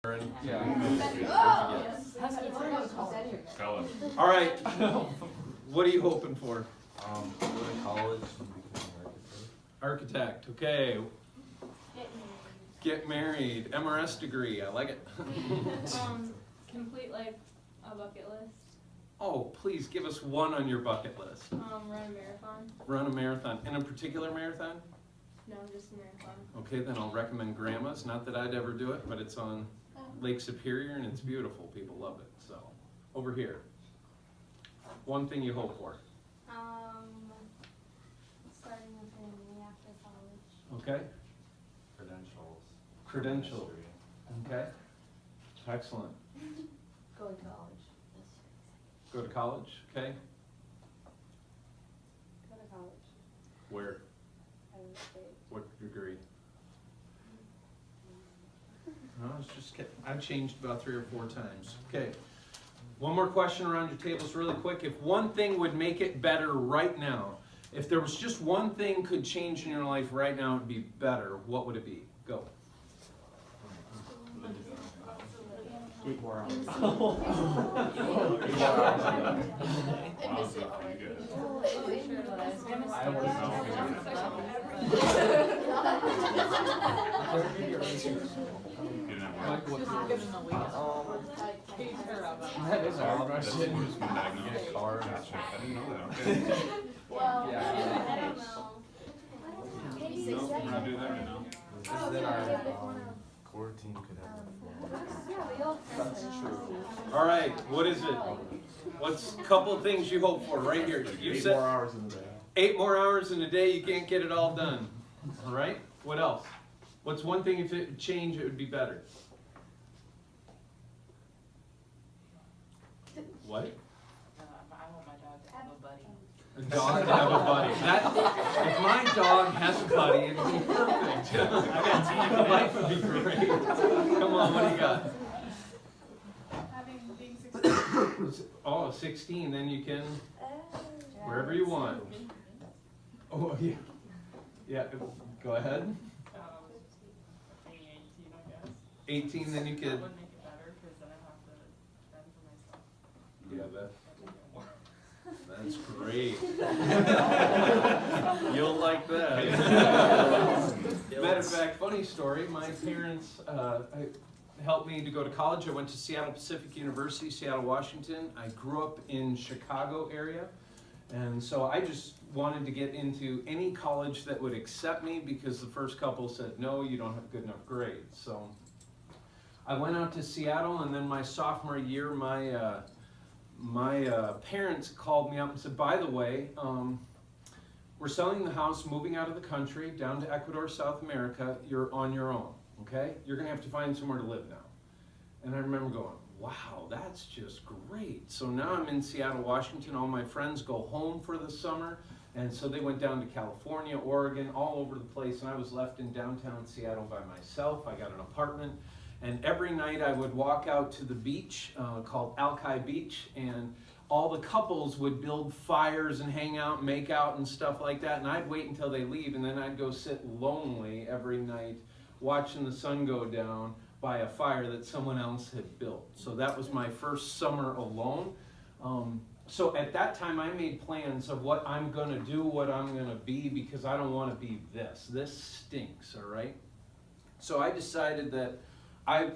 Yeah. All right. What are you hoping for? Go to college and become an Architect. Okay. Get married. MRS degree. I like it. Complete like a bucket list. Oh, please give us one on your bucket list. Run a marathon. Run a marathon. In a particular marathon? No, just a marathon. Okay, then I'll recommend Grandma's. Not that I'd ever do it, but it's on Lake Superior and it's beautiful. People love it. So, over here. One thing you hope for. Starting a family after college. Okay? credentials. Credential. Okay. Excellent. Go to college. Go to college. Okay. Go to college. Where? Iowa State. What degree? No, I was just kidding. I've changed about 3 or 4 times. Okay. One more question around your tables really quick. If one thing would make it better right now, if there was just one thing could change in your life right now, it'd be better, what would it be? Go. 8 more hours. That is hard. Get a car. I didn't know that. Okay. Well, Yeah. I don't know. Maybe No, we're not doing that right now. This is that our core team could have. Yeah, we all. That's true. All right, what is it? What's a couple of things you hope for right here? You 8 said more hours in the day. 8 more hours in a day, you can't get it all done. All right, what else? What's one thing if it would change, it would be better? What? I want my dog to have a buddy. A dog to have a buddy. That, if my dog has a buddy, it'd be perfect. Life would be great. Come on, what do you got? Being 16. Oh, 16, then you can, wherever you want. Oh, yeah. Yeah, go ahead. Maybe 18, I guess. 18, then you That could, would make it better, because then I have to fend for myself. yeah, that's great. You'll like that. Matter of fact, funny story, my parents helped me to go to college. I went to Seattle Pacific University, Seattle, Washington. I grew up in Chicago area, and so I just wanted to get into any college that would accept me because the first couple said, no, you don't have good enough grades. So I went out to Seattle, and then my sophomore year, my parents called me up and said, by the way, we're selling the house, moving out of the country, down to Ecuador, South America. You're on your own, okay? You're gonna have to find somewhere to live now. And I remember going, wow, that's just great. So now I'm in Seattle, Washington. All my friends go home for the summer. And so they went down to California, Oregon, all over the place. And I was left in downtown Seattle by myself. I got an apartment. And every night I would walk out to the beach called Alki Beach, and all the couples would build fires and hang out and make out and stuff like that. And I'd wait until they leave, and then I'd go sit lonely every night watching the sun go down by a fire that someone else had built. So that was my first summer alone. So at that time I made plans of what I'm gonna do, what I'm gonna be, because I don't wanna be this. This stinks, all right? So I decided that I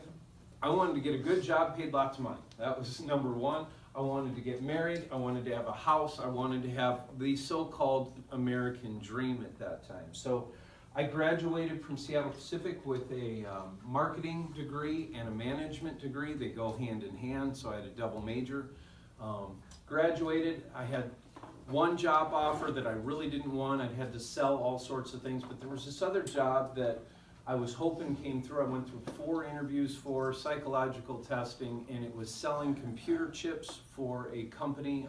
wanted to get a good job, paid lots of money. That was number one. I wanted to get married. I wanted to have a house. I wanted to have the so-called American dream at that time. So I graduated from Seattle Pacific with a marketing degree and a management degree. They go hand in hand, so I had a double major. Graduated, I had one job offer that I really didn't want. I'd had to sell all sorts of things, but there was this other job that I was hoping came through. I went through 4 interviews for psychological testing, and it was selling computer chips for a company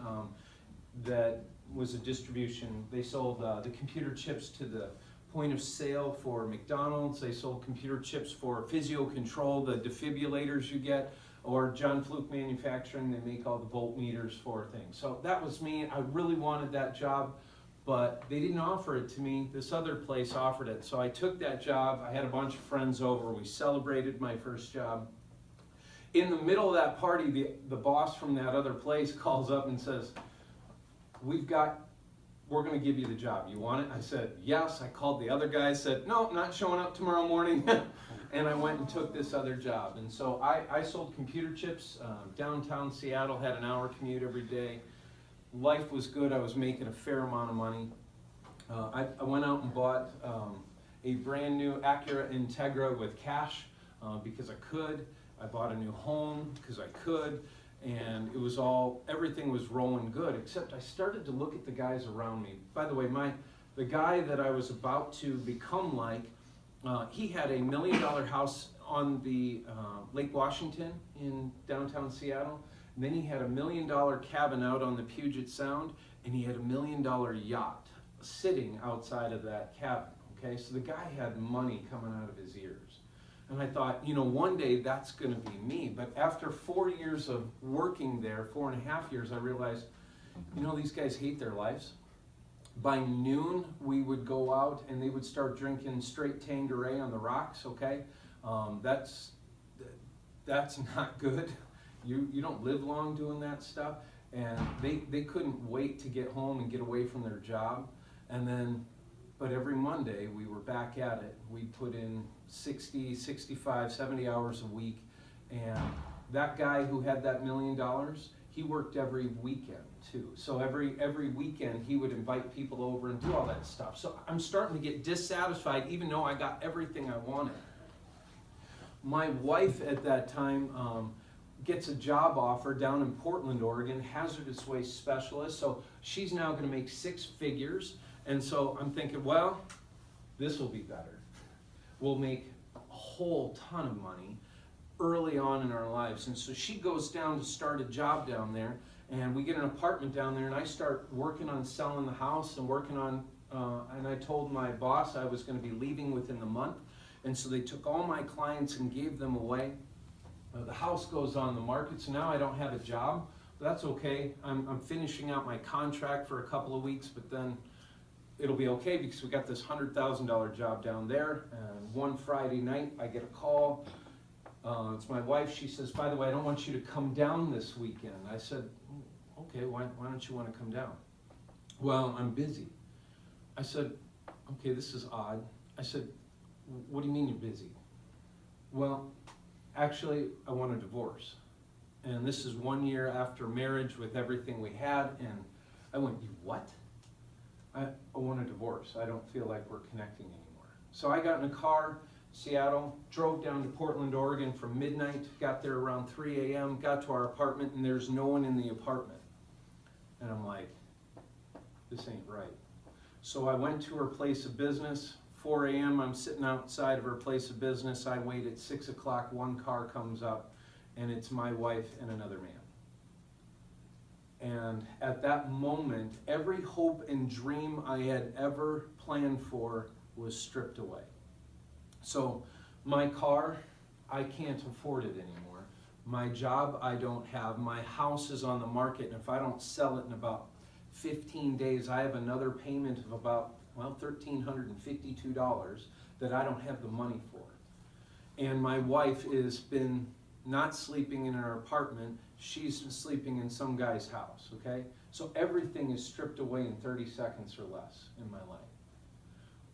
that was a distribution. They sold the computer chips to the point of sale for McDonald's. They sold computer chips for Physio Control, the defibrillators you get, or John Fluke Manufacturing. They make all the voltmeters for things. So that was me. I really wanted that job, but they didn't offer it to me. This other place offered it. So I took that job. I had a bunch of friends over. We celebrated my first job. In the middle of that party, the boss from that other place calls up and says, we're going to give you the job. You want it? I said, yes. I called the other guy, said, no, not showing up tomorrow morning. And I went and took this other job. And so I sold computer chips downtown Seattle, had an hour commute every day. Life was good. I was making a fair amount of money. I went out and bought a brand new Acura Integra with cash because I could. I bought a new home because I could. And it was everything was rolling good, except I started to look at the guys around me. By the way, the guy that I was about to become like, he had $1 million house on the Lake Washington in downtown Seattle. And then he had $1 million cabin out on the Puget Sound, and he had $1 million yacht sitting outside of that cabin. Okay, so the guy had money coming out of his ears. And I thought, one day that's going to be me. But after 4 years of working there, 4.5 years, I realized, these guys hate their lives. By noon, we would go out and they would start drinking straight Tanqueray on the rocks, okay? That's not good. You don't live long doing that stuff. And they couldn't wait to get home and get away from their job. But every Monday, we were back at it. We'd put in 60, 65, 70 hours a week. And that guy who had that $1 million, he worked every weekend too. So every weekend, he would invite people over and do all that stuff. So I'm starting to get dissatisfied, even though I got everything I wanted. My wife at that time gets a job offer down in Portland, Oregon, hazardous waste specialist. So she's now going to make 6 figures. And so I'm thinking, well, this will be better. We'll make a whole ton of money early on in our lives. And so she goes down to start a job down there, and we get an apartment down there, and I start working on selling the house and working on, and I told my boss I was going to be leaving within the month. And so they took all my clients and gave them away. The house goes on the market, so now I don't have a job. But that's okay. I'm finishing out my contract for a couple of weeks, but then it'll be okay because we got this $100,000 job down there. And one Friday night, I get a call. It's my wife. She says, by the way, I don't want you to come down this weekend. I said, okay, why don't you want to come down? Well, I'm busy. I said, okay, this is odd. I said, what do you mean you're busy? Well, actually, I want a divorce. And this is 1 year after marriage with everything we had. And I went, you what? I want a divorce. I don't feel like we're connecting anymore. So I got in a car, Seattle, drove down to Portland, Oregon from midnight, got there around 3 a.m., got to our apartment, and there's no one in the apartment. And I'm like, this ain't right. So I went to her place of business. 4 a.m., I'm sitting outside of her place of business. I wait at 6 o'clock, one car comes up, and it's my wife and another man. And at that moment, every hope and dream I had ever planned for was stripped away. So my car, I can't afford it anymore. My job, I don't have. My house is on the market, and if I don't sell it in about 15 days, I have another payment of about, $1,352 that I don't have the money for. And my wife has been not sleeping in her apartment. She's sleeping in some guy's house, okay? So everything is stripped away in 30 seconds or less in my life.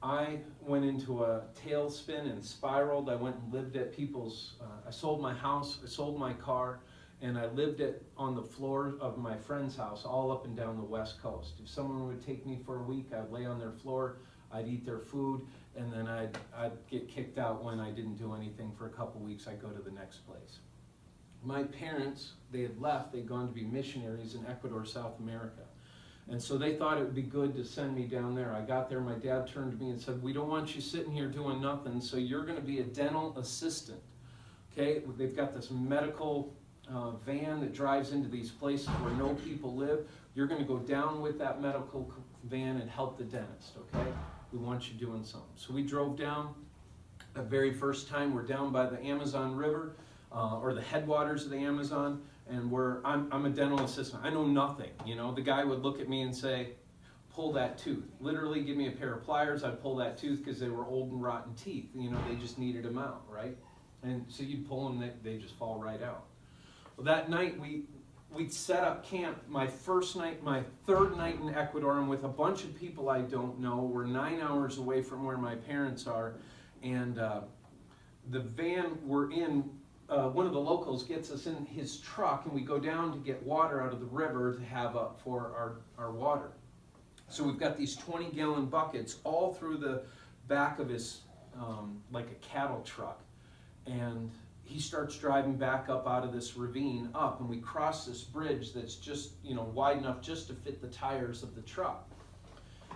I went into a tailspin and spiraled. I went and lived at people's, I sold my house, I sold my car, and I lived on the floor of my friend's house all up and down the West Coast. If someone would take me for a week, I'd lay on their floor, I'd eat their food, and then I'd get kicked out when I didn't do anything for a couple weeks. I'd go to the next place. My parents, they had left, they'd gone to be missionaries in Ecuador, South America. And so they thought it would be good to send me down there. I got there, my dad turned to me and said, we don't want you sitting here doing nothing, so you're going to be a dental assistant. Okay, they've got this medical van that drives into these places where no people live. You're going to go down with that medical van and help the dentist, okay? We want you doing something. So we drove down. The very first time we're down by the Amazon River, or the headwaters of the Amazon, and I'm a dental assistant. I know nothing, you know. The guy would look at me and say, pull that tooth. Literally give me a pair of pliers, I'd pull that tooth because they were old and rotten teeth. You know, they just needed them out, right? And so you'd pull them, they just fall right out. Well, that night we'd set up camp. My third night in Ecuador, I'm with a bunch of people I don't know. We're 9 hours away from where my parents are, and the van we're in, one of the locals gets us in his truck, and we go down to get water out of the river to have up for our water. So we've got these 20-gallon buckets all through the back of his, like a cattle truck. And he starts driving back up out of this ravine up, and we cross this bridge that's just, wide enough just to fit the tires of the truck.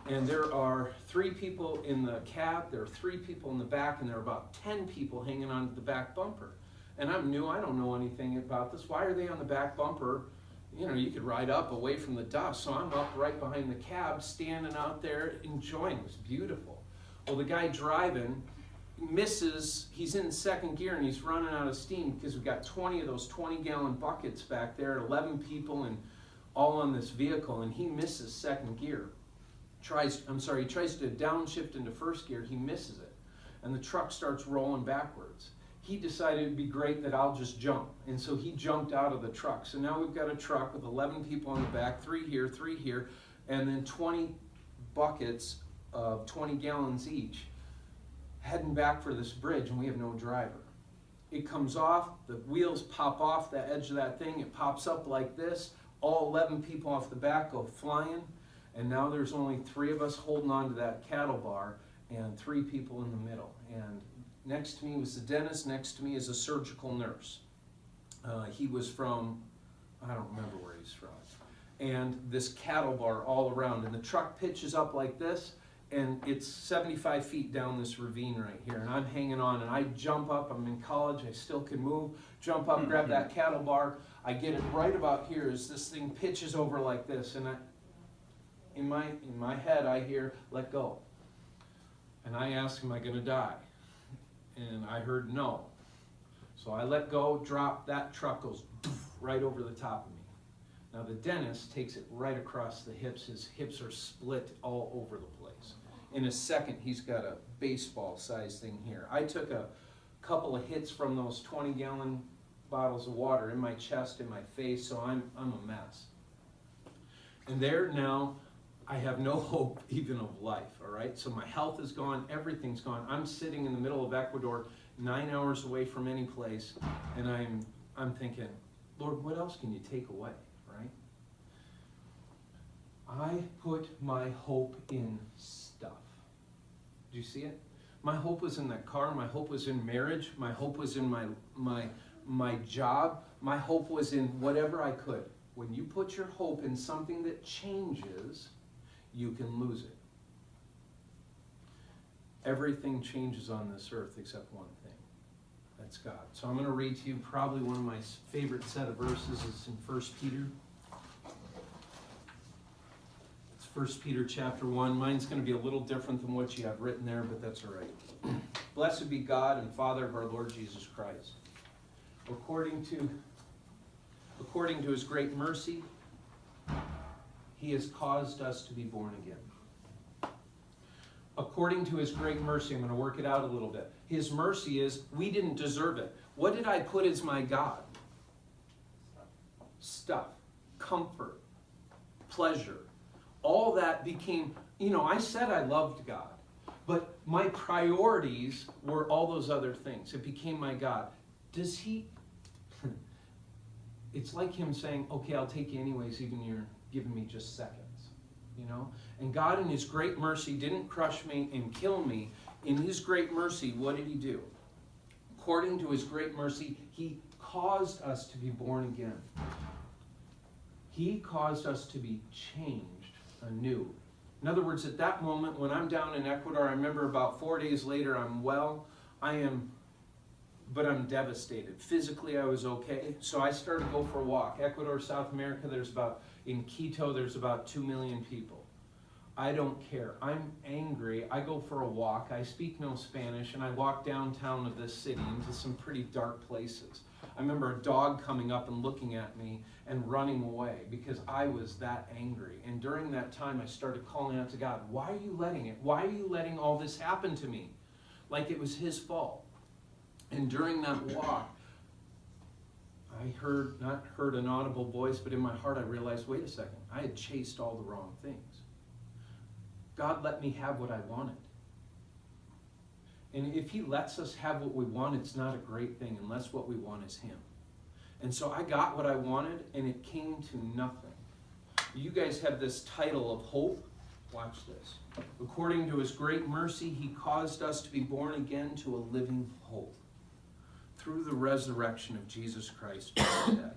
And there are 3 people in the cab, there are 3 people in the back, and there are about 10 people hanging onto the back bumper. And I'm new, I don't know anything about this. Why are they on the back bumper? You could ride up away from the dust. So I'm up right behind the cab, standing out there enjoying it. It was beautiful. Well, the guy driving misses, he's in second gear and he's running out of steam because we've got 20 of those 20-gallon buckets back there, 11 people and all on this vehicle, and he misses second gear. He tries to downshift into first gear, he misses it. And the truck starts rolling backwards. He decided it'd be great that I'll just jump. And so he jumped out of the truck. So now we've got a truck with 11 people on the back, 3 here, and then 20 buckets of 20 gallons each, heading back for this bridge, and we have no driver. It comes off, the wheels pop off the edge of that thing, it pops up like this, all 11 people off the back go flying, and now there's only 3 of us holding on to that cattle bar, and 3 people in the middle. And next to me was the dentist, next to me is a surgical nurse. He was from, I don't remember where he's from. And this cattle bar all around, and the truck pitches up like this, and it's 75 feet down this ravine right here, and I'm hanging on, and I jump up, I'm in college, I still can move, jump up, grab that cattle bar, I get it right about here as this thing pitches over like this, and in my head I hear, let go. And I ask, am I gonna die? And I heard no. So I let go, drop, that truck goes right over the top of me. Now the dentist takes it right across the hips. His hips are split all over the place. In a second, he's got a baseball-sized thing here. I took a couple of hits from those 20-gallon bottles of water in my chest, in my face, so I'm a mess. And there now, I have no hope even of life, all right? So my health is gone, everything's gone. I'm sitting in the middle of Ecuador, 9 hours away from any place, and I'm thinking, Lord, what else can you take away, right? I put my hope in stuff. Do you see it? My hope was in that car, my hope was in marriage, my hope was in my job, my hope was in whatever I could. When you put your hope in something that changes, you can lose it. Everything changes on this earth except one thing. That's God. So I'm going to read to you probably one of my favorite set of verses. It's in 1 Peter. It's 1 Peter chapter 1. Mine's going to be a little different than what you have written there, but that's all right. Blessed be God and Father of our Lord Jesus Christ. According to his great mercy, he has caused us to be born again. According to his great mercy, I'm going to work it out a little bit. His mercy is, we didn't deserve it. What did I put as my God? Stuff, comfort, pleasure. All that became, I said I loved God, but my priorities were all those other things. It became my God. Does he? It's like him saying, okay, I'll take you anyways, even you're giving me just seconds, And God in his great mercy didn't crush me and kill me. In his great mercy, what did he do? According to his great mercy, he caused us to be born again. He caused us to be changed anew. In other words, at that moment, when I'm down in Ecuador, I remember about 4 days later, I'm well, but I'm devastated. Physically, I was okay. So I started to go for a walk. Ecuador, South America, in Quito, there's about 2 million people. I don't care. I'm angry. I go for a walk. I speak no Spanish, and I walk downtown of this city into some pretty dark places. I remember a dog coming up and looking at me and running away because I was that angry. And during that time, I started calling out to God, why are you letting it? Why are you letting all this happen to me? Like it was his fault. And during that walk, I not heard an audible voice, but in my heart I realized, wait a second, I had chased all the wrong things. God let me have what I wanted. And if he lets us have what we want, it's not a great thing unless what we want is him. And so I got what I wanted, and it came to nothing. You guys have this title of hope. Watch this. According to his great mercy, he caused us to be born again to a living hope through the resurrection of Jesus Christ from the dead.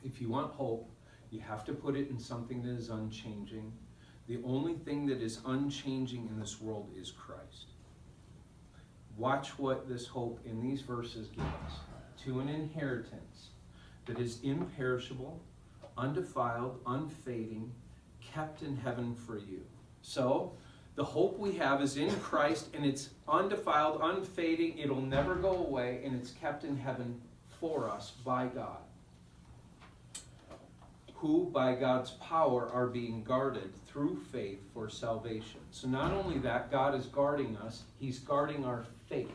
If you want hope, you have to put it in something that is unchanging. The only thing that is unchanging in this world is Christ. Watch what this hope in these verses give us. To an inheritance that is imperishable, undefiled, unfading, kept in heaven for you. So, the hope we have is in Christ, and it's undefiled, unfading, it'll never go away, and it's kept in heaven for us by God, who by God's power are being guarded through faith for salvation. So not only that, God is guarding us, he's guarding our faith.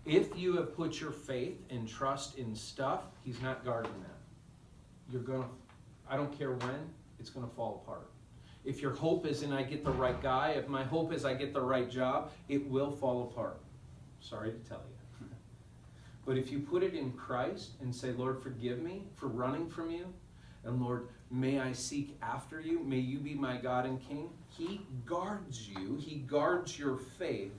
If you have put your faith and trust in stuff, he's not guarding that. I don't care when, it's going to fall apart. If your hope is in I get the right guy, if my hope is I get the right job, it will fall apart. Sorry to tell you. But if you put it in Christ and say, Lord, forgive me for running from you, and Lord, may I seek after you, may you be my God and King, he guards you, he guards your faith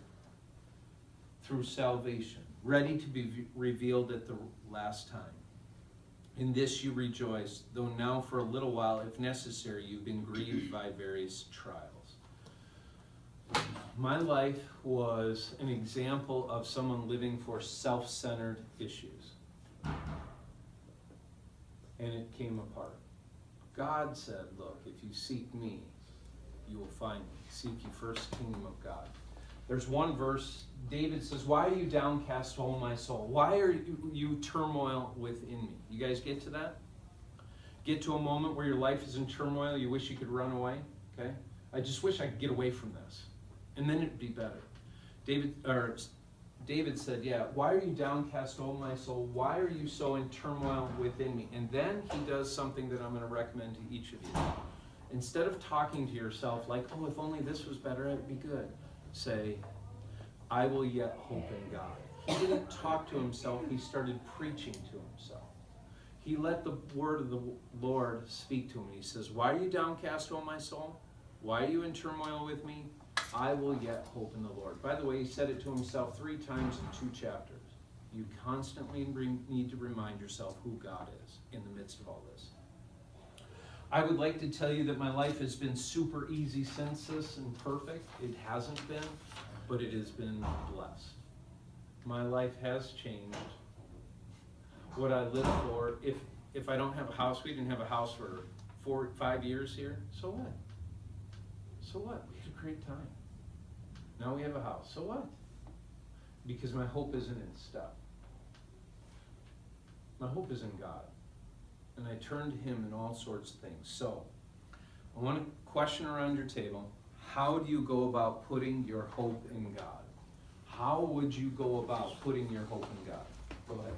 through salvation, ready to be revealed at the last time. In this you rejoice, though now for a little while, if necessary, you've been grieved by various trials. My life was an example of someone living for self-centered issues. And it came apart. God said, look, if you seek me, you will find me. Seek ye first the kingdom of God. There's one verse, David says, why are you downcast, O my soul? Why are you turmoil within me? You guys get to that? Get to a moment where your life is in turmoil, you wish you could run away? Okay? I just wish I could get away from this. And then it'd be better. David said, yeah, why are you downcast, O my soul? Why are you so in turmoil within me? And then he does something that I'm going to recommend to each of you. Instead of talking to yourself like, oh, if only this was better, it'd be good. Say, I will yet hope in God. He didn't talk to himself, he started preaching to himself. He let the word of the Lord speak to him. He says, why are you downcast, O my soul? Why are you in turmoil with me? I will yet hope in the Lord. By the way, he said it to himself 3 times in 2 chapters. You constantly need to remind yourself who God is in the midst of all this. I would like to tell you that my life has been super easy since this and perfect. It hasn't been, but it has been blessed. My life has changed. What I live for, if I don't have a house, we didn't have a house for 4 or 5 years here, so what? So what? We had a great time. Now we have a house, so what? Because my hope isn't in stuff. My hope is in God. And I turn to him in all sorts of things. So, I want to question around your table. How do you go about putting your hope in God? How would you go about putting your hope in God? Go ahead.